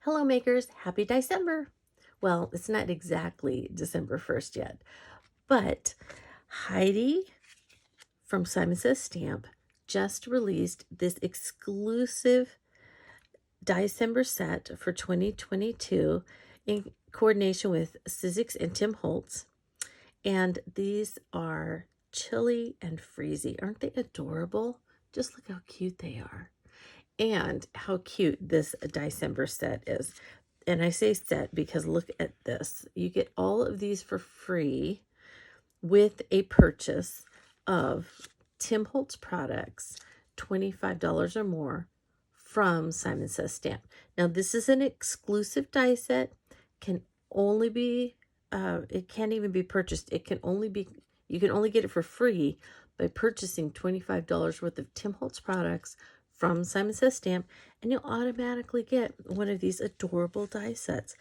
Hello makers, happy December. Well, it's not exactly December 1st yet, but Heidi from Simon Says Stamp just released this exclusive Diecember set for 2022 in coordination with Sizzix and Tim Holtz. And these are Chilly and Freezy. Aren't they adorable? Just look how cute they are. And how cute this Diecember set is. And I say set because look at this. You get all of these for free with a purchase of Tim Holtz products, $25 or more from Simon Says Stamp. Now, this is an exclusive die set. Can only be, it can't even be purchased. It can only be, you can only get it for free by purchasing $25 worth of Tim Holtz products from Simon Says Stamp, and you'll automatically get one of these adorable die sets.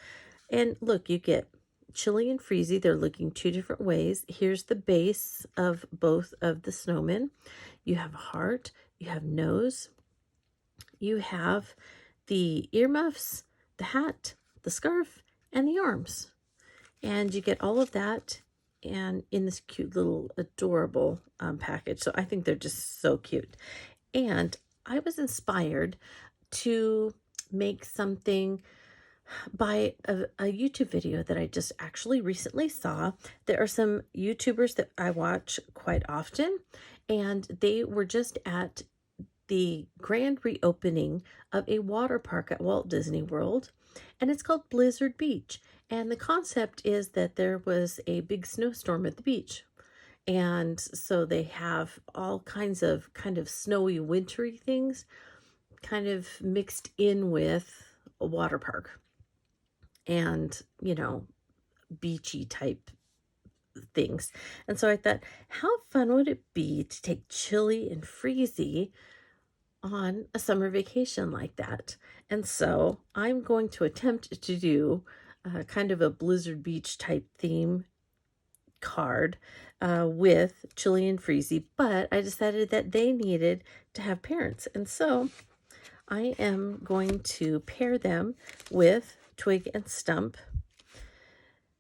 And look, you get Chilly and Freezy. They're looking two different ways. Here's the base of both of the snowmen. You have a heart, you have nose, you have the earmuffs, the hat, the scarf, and the arms. And you get all of that and in this cute little adorable package. So I think they're just so cute. And I was inspired to make something by a YouTube video that I just actually recently saw. There are some YouTubers that I watch quite often, and they were just at the grand reopening of a water park at Walt Disney World, and it's called Blizzard Beach. And the concept is that there was a big snowstorm at the beach. And so they have all kinds of kind of snowy, wintry things kind of mixed in with a water park and, you know, beachy type things. And so I thought, how fun would it be to take Chilly and Freezy on a summer vacation like that? And so I'm going to attempt to do kind of a Blizzard Beach type theme card with Chilly and Freezy, but I decided that they needed to have parents. And so I am going to pair them with Twig and Stump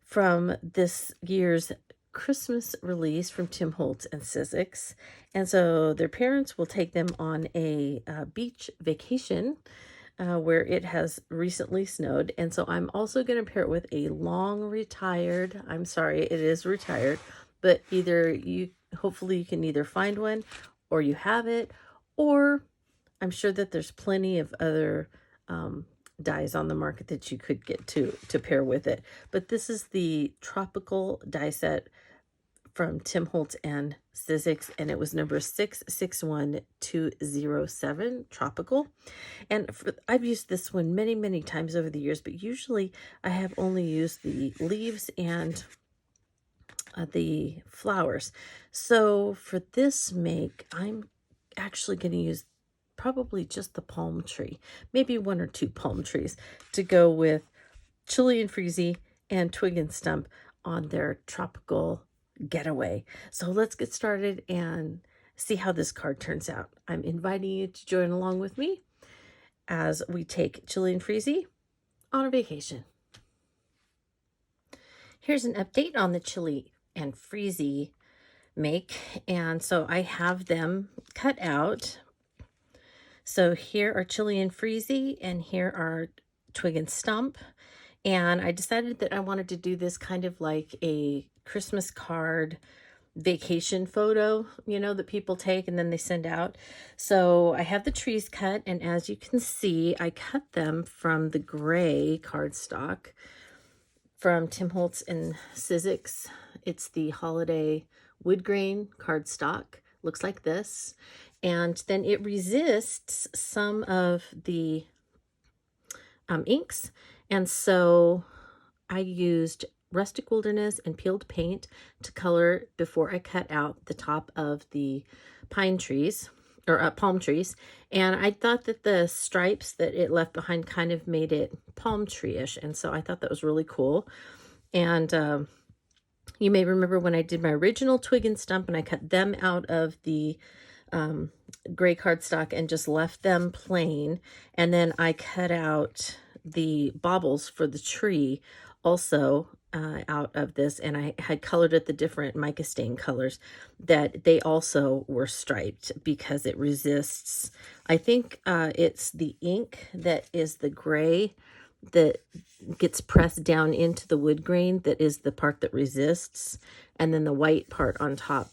from this year's Christmas release from Tim Holtz and Sizzix. And so their parents will take them on a beach vacation where it has recently snowed. And so I'm also going to pair it with a long retired, I'm sorry, it is retired, but either you, hopefully you can either find one or you have it, or I'm sure that there's plenty of other dies on the market that you could get to pair with it. But this is the tropical die set from Tim Holtz and Sizzix, and it was number 661207, tropical. And I've used this one many, many times over the years, but usually I have only used the leaves and the flowers. So for this make, I'm actually going to use probably just the palm tree, maybe one or two palm trees to go with Chilly and Freezy and Twig and Stump on their tropical getaway. So let's get started and see how this card turns out. I'm inviting you to join along with me as we take Chilly and Freezy on a vacation. Here's an update on the Chilly and Freezy make. And so I have them cut out. So here are Chilly and Freezy, and here are Twig and Stump. And I decided that I wanted to do this kind of like a Christmas card vacation photo, you know, that people take and then they send out. So I have the trees cut, and as you can see, I cut them from the gray cardstock from Tim Holtz and Sizzix. It's the holiday Woodgrain cardstock. Looks like this. And then it resists some of the inks. And so I used Rustic Wilderness and peeled paint to color before I cut out the top of the pine trees or palm trees. And I thought that the stripes that it left behind kind of made it palm tree-ish. And so I thought that was really cool. And you may remember when I did my original Twig and Stump and I cut them out of the gray cardstock and just left them plain. And then I cut out the baubles for the tree also out of this, and I had colored it the different mica stain colors, that they also were striped because it resists. I think it's the ink that is the gray that gets pressed down into the wood grain that is the part that resists, and then the white part on top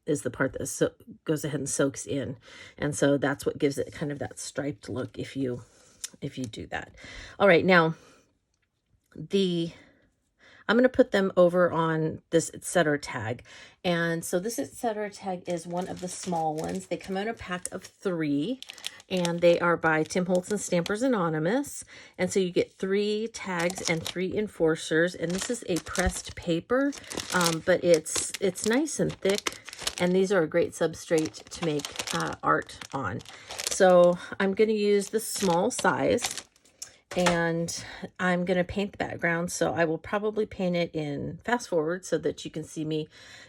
is the part that goes ahead and soaks in, and so that's what gives it kind of that striped look if you do that. All right, now I'm going to put them over on this Etcetera tag. And so this Etcetera tag is one of the small ones. They come in a pack of 3, and they are by Tim Holtz and Stampers Anonymous. And so you get 3 tags and 3 enforcers. And this is a pressed paper, but it's nice and thick. And these are a great substrate to make art on. So I'm going to use the small size. And I'm going to paint the background, so I will probably paint it in fast forward so that you can see me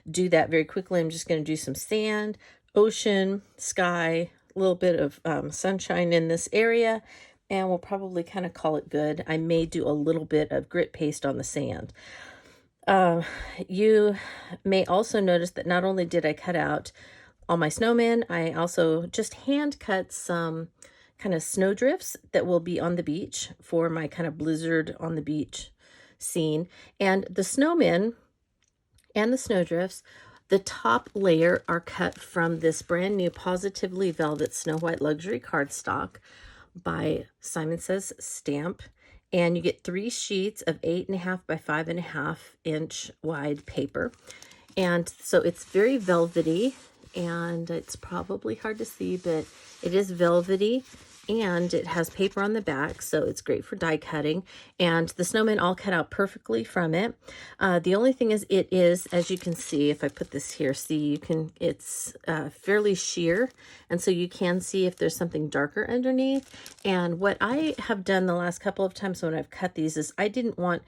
do that very quickly. I'm just going to do some sand, ocean, sky, a little bit of sunshine in this area, and we'll probably kind of call it good. I may do a little bit of grit paste on the sand. You may also notice that not only did I cut out all my snowmen, I also just hand cut some kind of snow drifts that will be on the beach for my kind of blizzard on the beach scene. And the snowmen and the snow drifts, the top layer are cut from this brand new Positively Velvet Snow White Luxury Cardstock by Simon Says Stamp. And you get 3 sheets of 8.5 by 5.5 inch wide paper. And so it's very velvety, and it's probably hard to see, but it is velvety, and it has paper on the back, so it's great for die cutting. And the snowmen all cut out perfectly from it. The only thing is, it is, as you can see, if I put this here, see, it's fairly sheer, and so you can see if there's something darker underneath. And what I have done the last couple of times when I've cut these is I didn't want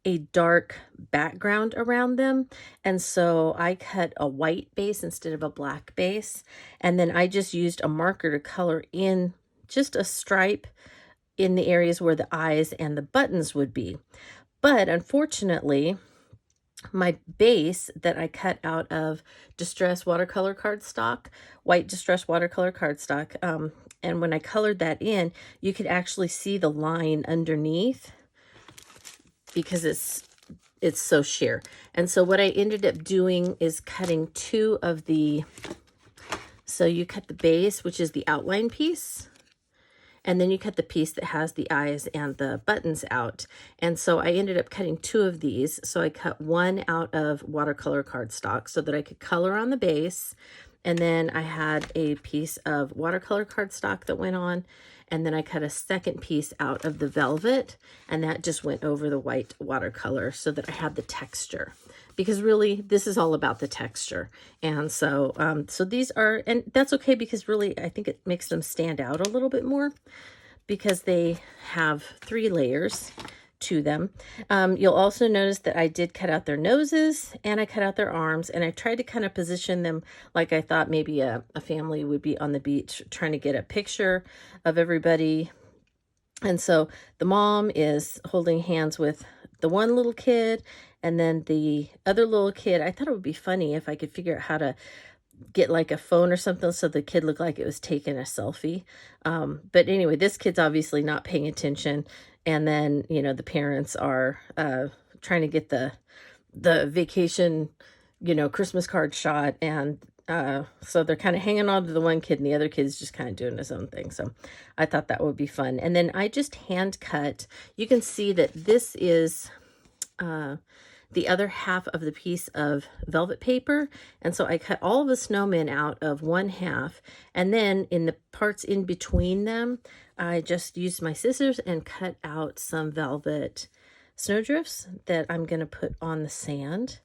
a dark background around them, and so I cut a white base instead of a black base, and then I just used a marker to color in just a stripe in the areas where the eyes and the buttons would be. But unfortunately, my base that I cut out of distress watercolor cardstock, white distress watercolor cardstock, and when I colored that in, you could actually see the line underneath because it's so sheer. And so what I ended up doing is cutting 2 of the, so you cut the base, which is the outline piece, and then you cut the piece that has the eyes and the buttons out. And so I ended up cutting 2 of these. So I cut 1 out of watercolor cardstock so that I could color on the base. And then I had a piece of watercolor cardstock that went on. And then I cut a second piece out of the velvet, and that just went over the white watercolor so that I had the texture. Because really, this is all about the texture. And so, so these are, and that's okay, because really, I think it makes them stand out a little bit more because they have 3 layers to them. You'll also notice that I did cut out their noses, and I cut out their arms, and I tried to kind of position them like I thought maybe a family would be on the beach trying to get a picture of everybody. And so the mom is holding hands with the one little kid, and then the other little kid. I thought it would be funny if I could figure out how to get like a phone or something so the kid looked like it was taking a selfie. But anyway, this kid's obviously not paying attention. And then, you know, the parents are trying to get the vacation, you know, Christmas card shot. And so they're kind of hanging on to the one kid, and the other kid's just kind of doing his own thing. So I thought that would be fun. And then I just hand cut. You can see that this is the other half of the piece of velvet paper. And so I cut all of the snowmen out of 1/2. And then in the parts in between them, I just used my scissors and cut out some velvet snowdrifts that I'm going to put on the sand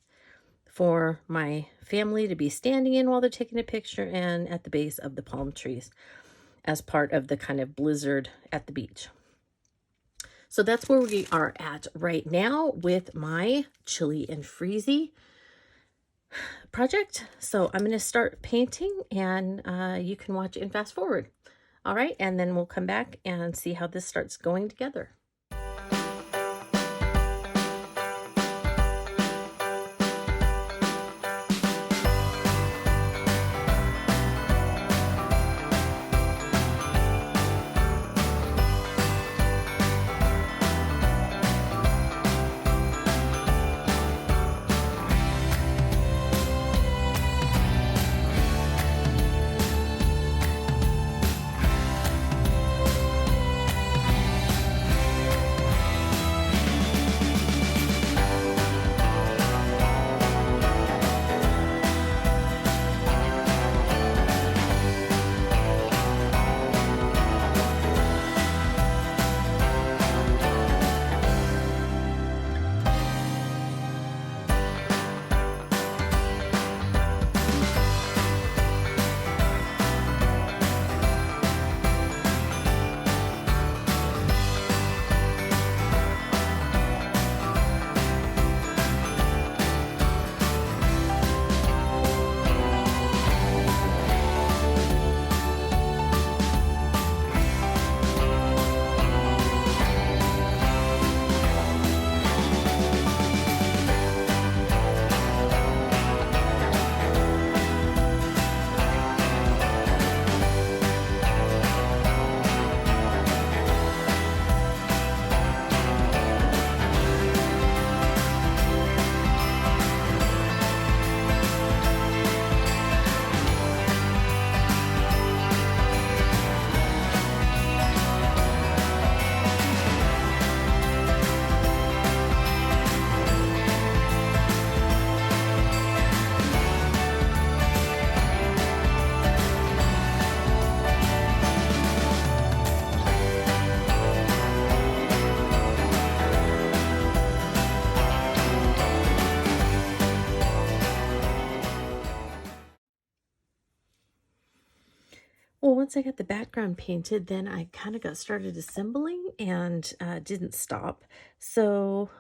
for my family to be standing in while they're taking a picture, and at the base of the palm trees as part of the kind of blizzard at the beach. So that's where we are at right now with my Chilly and Freezy project. So I'm going to start painting, and you can watch it and fast forward. All right, and then we'll come back and see how this starts going together. Well, once I got the background painted, then I kind of got started assembling and didn't stop. So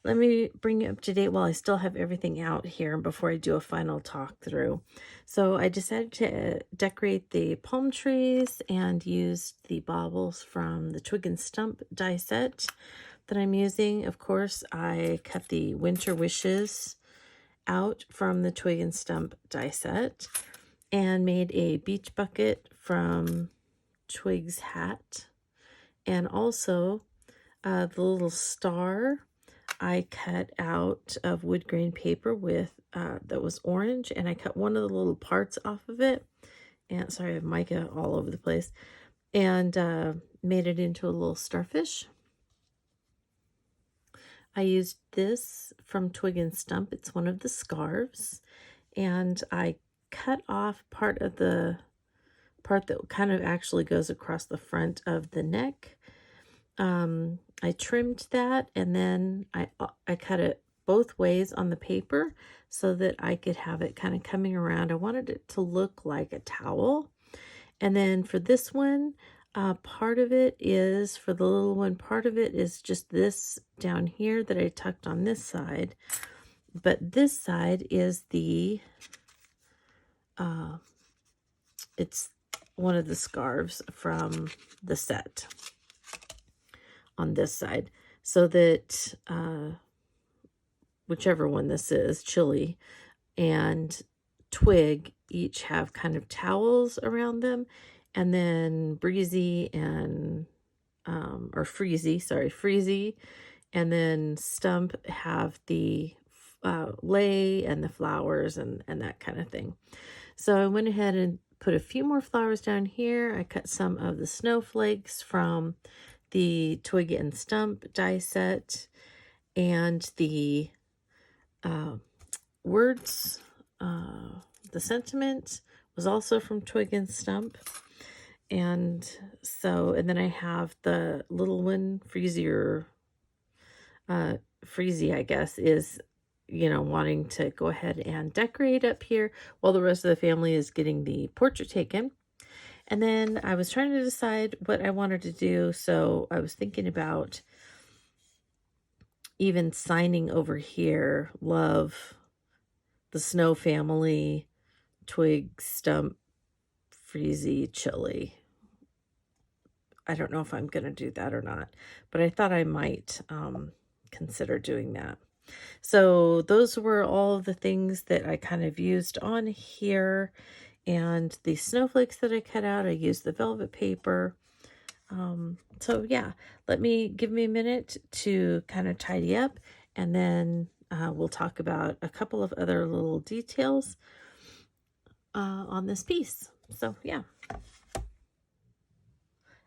let me bring you up to date while I still have everything out here before I do a final talk through. So I decided to decorate the palm trees and used the baubles from the Twig and Stump die set that I'm using. Of course, I cut the Winter Wishes out from the Twig and Stump die set and made a beach bucket from Twig's hat. And also the little star I cut out of wood grain paper with that was orange, and I cut one of the little parts off of it. And sorry, I have mica all over the place. And made it into a little starfish. I used this from Twig and Stump. It's one of the scarves. And I cut off part of the part that kind of actually goes across the front of the neck. I trimmed that, and then I cut it both ways on the paper so that I could have it kind of coming around. I wanted it to look like a towel. And then for this one, part of it is, for the little one, part of it is just this down here that I tucked on this side. But this side is the, it's one of the scarves from the set on this side, so that whichever one this is, Chili and Twig, each have kind of towels around them, and then Breezy and or Freezy, sorry, Freezy, and then Stump have the lei and the flowers and that kind of thing. So I went ahead and put a few more flowers down here. I cut some of the snowflakes from the Twig and Stump die set, and the words, the sentiment was also from Twig and Stump. And so, and then I have the little one, Freezy, or Freezy, I guess, is, you know, wanting to go ahead and decorate up here while the rest of the family is getting the portrait taken. And then I was trying to decide what I wanted to do, so I was thinking about even signing over here, love, the Snow family, Twig, Stump, Freezy, Chili. I don't know if I'm going to do that or not, but I thought I might consider doing that. So those were all of the things that I kind of used on here. And the snowflakes that I cut out, I used the velvet paper. So yeah, give me a minute to kind of tidy up, and then we'll talk about a couple of other little details on this piece. So yeah.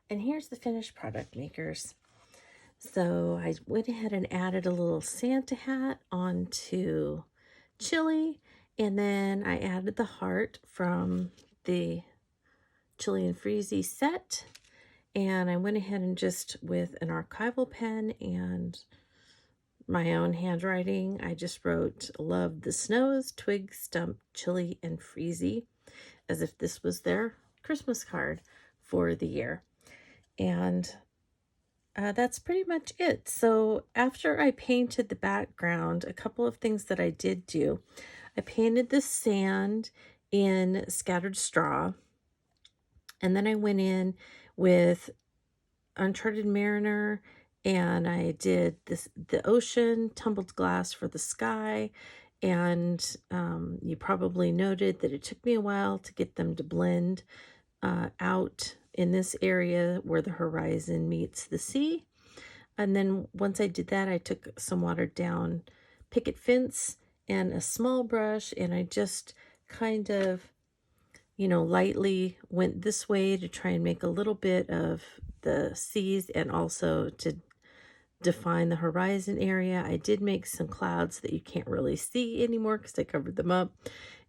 And here's the finished product, makers. So I went ahead and added a little Santa hat onto Chili, and then I added the heart from the Chili and Freezy set. And I went ahead and just, with an archival pen and my own handwriting, I just wrote, "Love the Snows, Twig, Stump, Chili, and Freezy," as if this was their Christmas card for the year. And that's pretty much it. So after I painted the background, a couple of things that I did do. I painted the sand in scattered straw, and then I went in with Uncharted Mariner, and I did the ocean, tumbled glass for the sky, and you probably noted that it took me a while to get them to blend out in this area where the horizon meets the sea. And then once I did that, I took some watered down picket fence and a small brush, and I just kind of, you know, lightly went this way to try and make a little bit of the seas and also to define the horizon area. I did make some clouds that you can't really see anymore because I covered them up,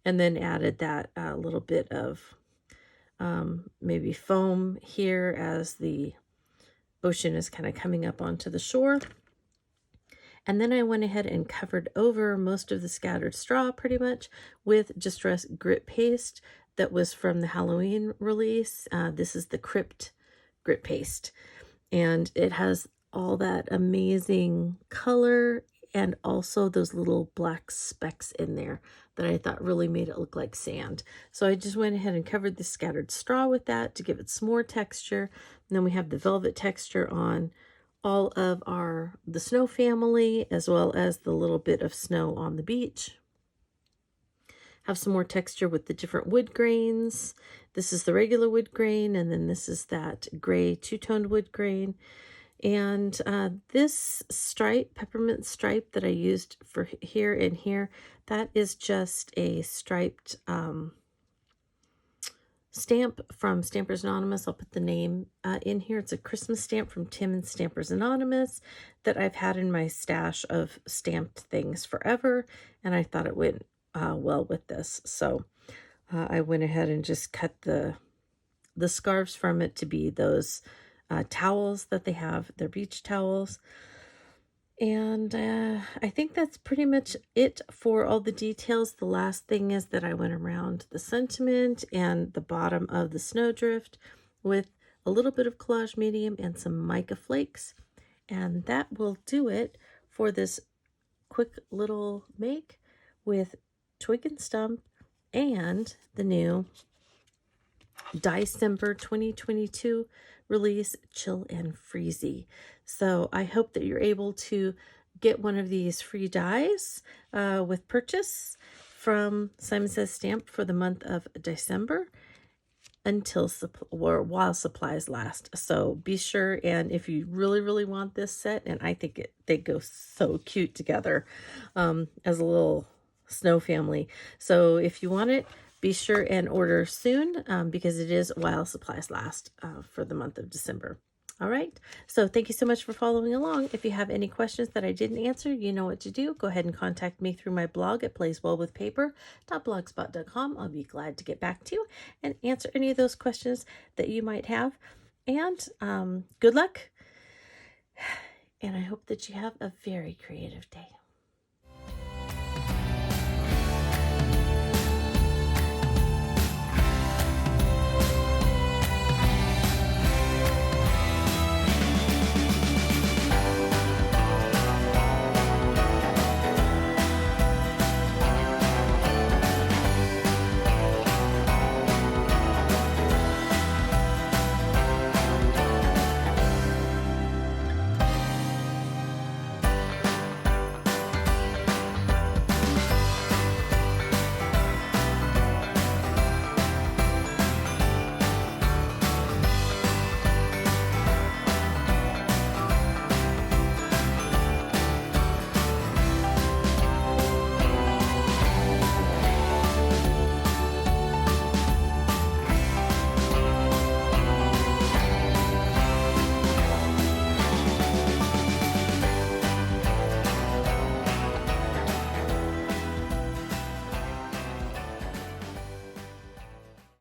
and then added that little bit of maybe foam here as the ocean is kind of coming up onto the shore. And then I went ahead and covered over most of the scattered straw pretty much with distress grit paste that was from the Halloween release. This is the Crypt Grit Paste, and it has all that amazing color and also those little black specks in there that I thought really made it look like sand. So I just went ahead and covered the scattered straw with that to give it some more texture. And then we have the velvet texture on all of the snow family, as well as the little bit of snow on the beach. Have some more texture with the different wood grains. This is the regular wood grain, and then this is that gray two-toned wood grain. And this stripe, peppermint stripe that I used for here and here, that is just a striped stamp from Stampers Anonymous. I'll put the name in here. It's a Christmas stamp from Tim and Stampers Anonymous that I've had in my stash of stamped things forever, and I thought it went well with this. So I went ahead and just cut the scarves from it to be those towels that they have, their beach towels. And I think that's pretty much it for all the details. The last thing is that I went around the sentiment and the bottom of the snowdrift with a little bit of collage medium and some mica flakes. And that will do it for this quick little make with Twig and Stump and the new Diecember 2022 release, Chill and Freezy. So I hope that you're able to get one of these free dies with purchase from Simon Says Stamp for the month of December until while supplies last. So be sure, and if you really want this set, and I think they go so cute together as a little snow family. So if you want it, be sure and order soon because it is while supplies last for the month of December. All right. So thank you so much for following along. If you have any questions that I didn't answer, you know what to do. Go ahead and contact me through my blog at playswellwithpaper.blogspot.com. I'll be glad to get back to you and answer any of those questions that you might have. And good luck. And I hope that you have a very creative day.